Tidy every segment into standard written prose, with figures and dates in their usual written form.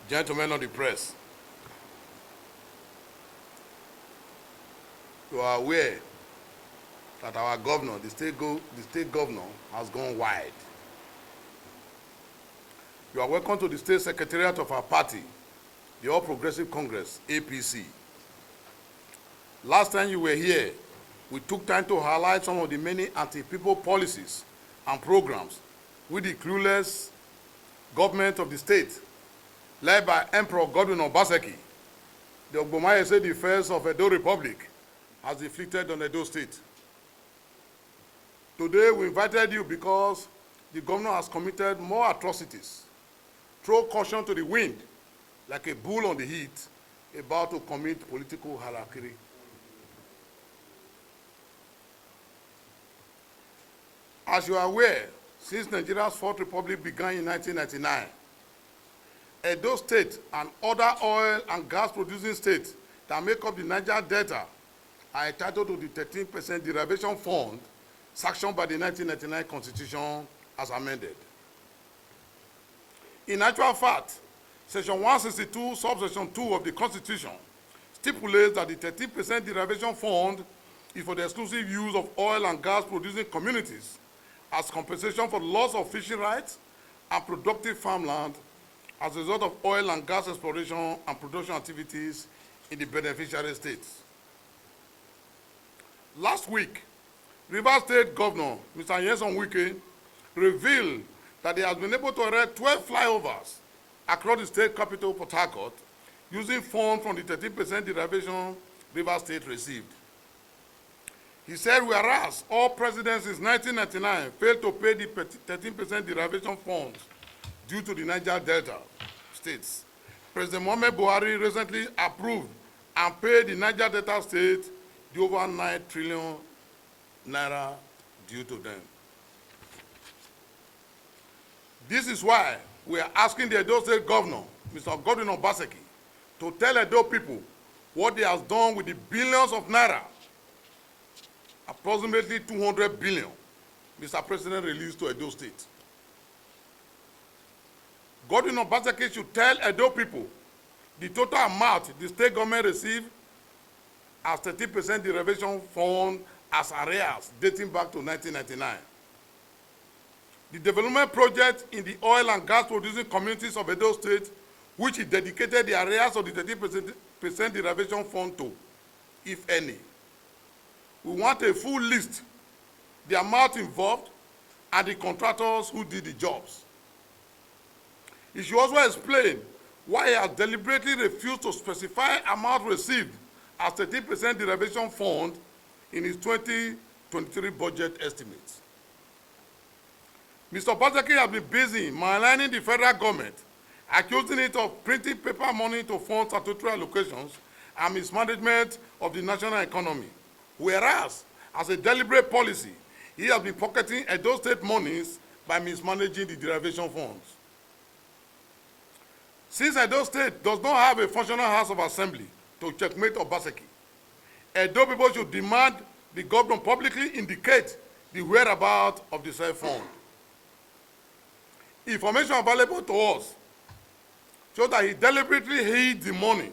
Gentlemen of the press, you are aware that our governor, the state governor, has gone wide. You are welcome to the state secretariat of our party, the All Progressive Congress, APC. Last time you were here, we took time to highlight some of the many anti-people policies and programs with the clueless government of the state, led by Emperor Godwin Obaseki, the Ogbomayese the First of Edo Republic, has inflicted on Edo State. Today we invited you because the governor has committed more atrocities. Throw caution to the wind, like a bull on the heat, about to commit political harakiri. As you are aware, since Nigeria's Fourth Republic began in 1999, Edo State and other oil and gas producing states that make up the Niger Delta are entitled to the 13% derivation fund sanctioned by the 1999 Constitution as amended. In actual fact, Section 162, Subsection 2 of the Constitution stipulates that the 13% derivation fund is for the exclusive use of oil and gas producing communities as compensation for loss of fishing rights and productive farmland as a result of oil and gas exploration and production activities in the beneficiary states. Last week, Rivers State Governor, Mr. Nyesom Wike, revealed that he has been able to erect 12 flyovers across the state capital, Port Harcourt, using funds from the 13% derivation Rivers State received. He said, whereas all presidents since 1999 failed to pay the 13% derivation funds due to the Niger Delta states, President Mohamed Buhari recently approved and paid the Niger Delta state the over 9 trillion naira due to them. This is why we are asking the Edo State Governor, Mr. Godwin Obaseki, to tell Edo people what he has done with the billions of naira, approximately 200 billion, Mr. President released to Edo State. Godwin Obaseki should tell Edo people the total amount the state government received as 30% derivation fund as arrears dating back to 1999. The development project in the oil and gas producing communities of Edo State, which he dedicated the arrears of the 30% derivation fund to, if any. We want a full list, the amount involved, and the contractors who did the jobs. He should also explain why he has deliberately refused to specify amount received as 30% derivation fund in his 2023 budget estimates. Mr. Obaseki has been busy maligning the federal government, accusing it of printing paper money to fund statutory allocations and mismanagement of the national economy. Whereas, as a deliberate policy, he has been pocketing Edo State monies by mismanaging the derivation funds. Since Edo State does not have a functional House of Assembly to checkmate Obaseki, Edo people should demand the governor publicly indicate the whereabouts of the said fund. Information available to us shows that he deliberately hid the money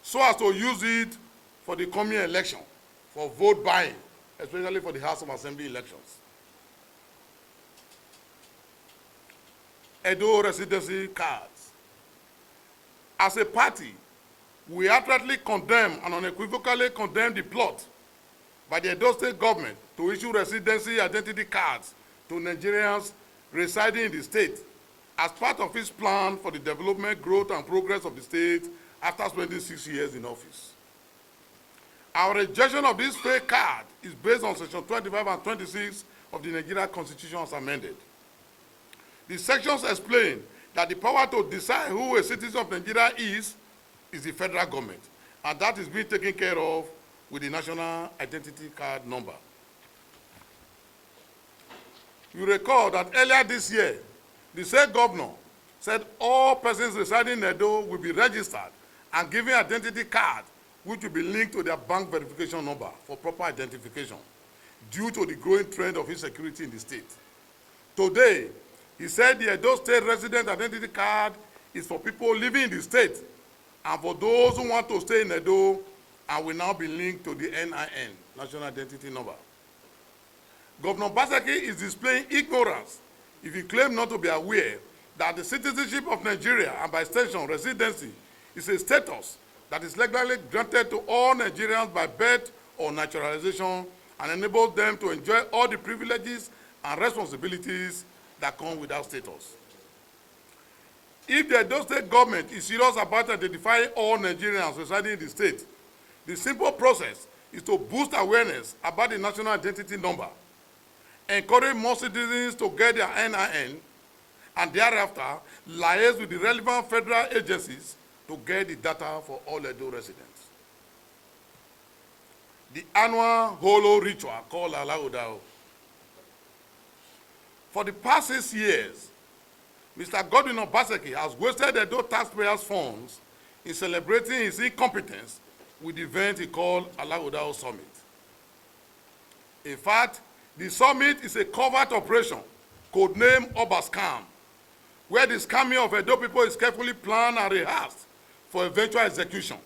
so as to use it for the coming election, for vote buying, especially for the House of Assembly elections. Edo Residency cards. As a party, we outrightly condemn and unequivocally condemn the plot by the Edo State government to issue residency identity cards to Nigerians residing in the state as part of its plan for the development, growth, and progress of the state after spending 6 years in office. Our rejection of this fake card is based on Section 25 and 26 of the Nigerian Constitution as amended. The sections explain that the power to decide who a citizen of Nigeria is the federal government, and that is being taken care of with the national identity card number. You recall that earlier this year, the state governor said all persons residing in Edo will be registered and given identity card which will be linked to their bank verification number for proper identification due to the growing trend of insecurity in the state. Today, he said the Edo State resident identity card is for people living in the state and for those who want to stay in Edo and will now be linked to the NIN, National Identity Number. Governor Obaseki is displaying ignorance if he claims not to be aware that the citizenship of Nigeria and by extension residency is a status that is legally granted to all Nigerians by birth or naturalization and enables them to enjoy all the privileges and responsibilities that come with that status. If the Edo State government is serious about identifying all Nigerians residing in the state, the simple process is to boost awareness about the national identity number, encourage more citizens to get their NIN, and thereafter liaise with the relevant federal agencies to get the data for all Edo residents. The annual Holo ritual called Alaudao. For the past 6 years, Mr. Godwin Obaseki has wasted Edo taxpayers' funds in celebrating his incompetence with the event he called Alaudao Summit. In fact, the summit is a covert operation codenamed Obascam, where the scamming of Edo people is carefully planned and rehearsed for eventual execution.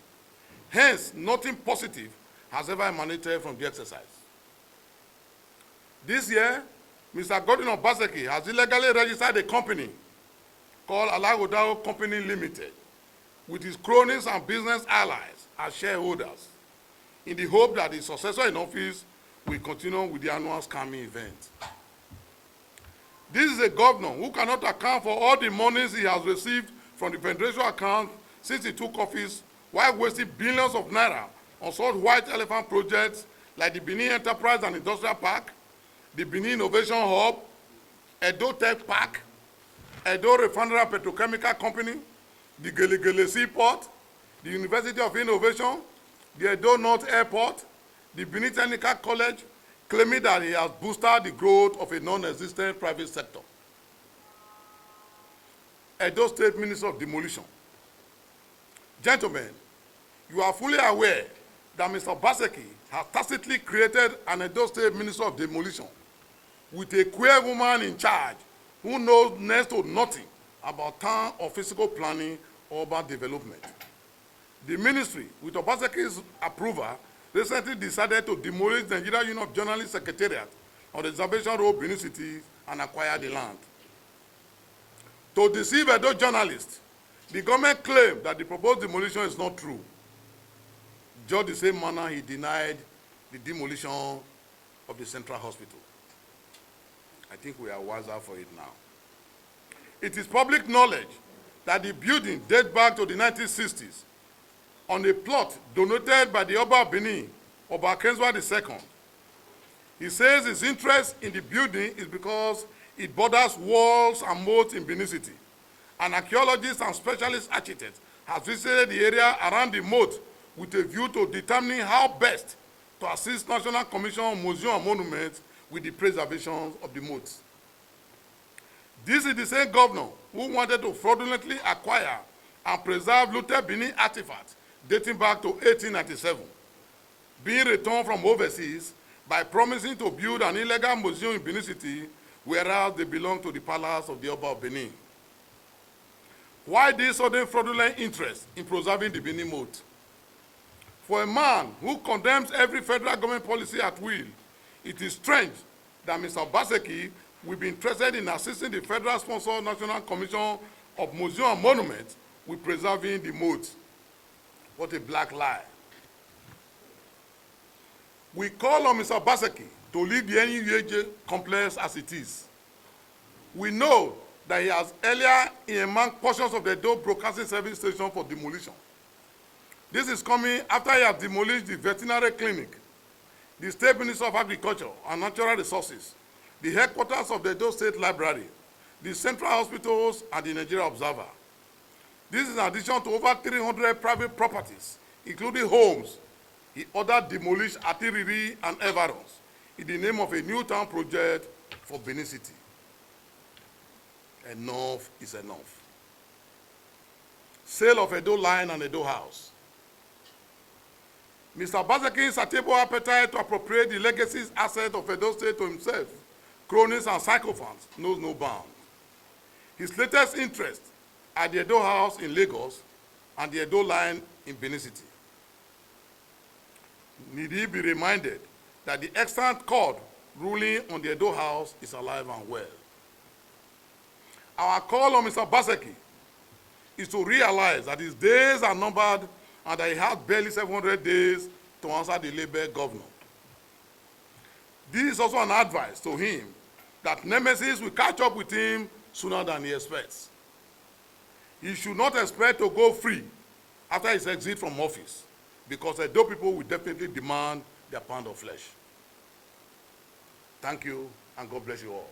Hence, nothing positive has ever emanated from the exercise. This year, Mr. Godwin Obaseki has illegally registered a company called Alagodao Company Limited with his cronies and business allies as shareholders in the hope that his successor in office will continue with the annual scamming event. This is a governor who cannot account for all the monies he has received from the federation account since he took office, while wasting billions of naira on such white elephant projects like the Benin Enterprise and Industrial Park, the Benin Innovation Hub, Edo Tech Park, Edo Refinery and Petrochemical Company, the Gelegele Seaport, the University of Innovation, the Edo North Airport, the Benin Technical College, claiming that he has boosted the growth of a non-existent private sector. Edo State Minister of Demolition. Gentlemen, you are fully aware that Mr. Obaseki has tacitly created an Edo State Minister of Demolition with a queer woman in charge who knows next to nothing about town or physical planning or urban development. The ministry, with Obaseki's approval, recently decided to demolish the Nigeria Union of Journalists Secretariat on the Reservation Road, Benin City, and acquire the land. To deceive Edo journalists, the government claimed that the proposed demolition is not true. Just the same manner he denied the demolition of the Central Hospital. I think we are wiser for it now. It is public knowledge that the building dates back to the 1960s on a plot donated by the Oba of Benin, Oba Kenzwa II. He says his interest in the building is because it borders walls and moats in Benin City. An archaeologist and specialist architect has visited the area around the moat with a view to determining how best to assist National Commission on Museum and Monuments with the preservation of the moats. This is the same governor who wanted to fraudulently acquire and preserve looted Benin artifacts dating back to 1897, being returned from overseas by promising to build an illegal museum in Benin City, whereas they belong to the palace of the Oba of Benin. Why this sudden fraudulent interest in preserving the Benin moat? For a man who condemns every federal government policy at will, it is strange that Mr. Obaseki will be interested in assisting the federal-sponsored National Commission of Museum and Monuments with preserving the moat. What a black lie. We call on Mr. Obaseki to leave the NUAJ complex as it is. We know that he has earlier earmarked portions of the Edo Broadcasting Service Station for demolition. This is coming after he has demolished the veterinary clinic, the State Minister of Agriculture and Natural Resources, the headquarters of the Edo State Library, the central hospitals, and the Nigeria Observer. This is in addition to over 300 private properties, including homes, he ordered demolished at Iriri and Everons in the name of a new town project for Benin City. Enough is enough. Sale of Edo Line and Edo House. Mr. Obaseki's insatiable appetite to appropriate the legacies assets of Edo State to himself, cronies and sycophants, knows no bound. His latest interest at the Edo House in Lagos and the Edo Line in Benin City. Need he be reminded that the extant court ruling on the Edo House is alive and well. Our call on Mr. Obaseki is to realize that his days are numbered and that he has barely 700 days to answer the Labour governor. This is also an advice to him that Nemesis will catch up with him sooner than he expects. He should not expect to go free after his exit from office, because Edo people will definitely demand their pound of flesh. Thank you, and God bless you all.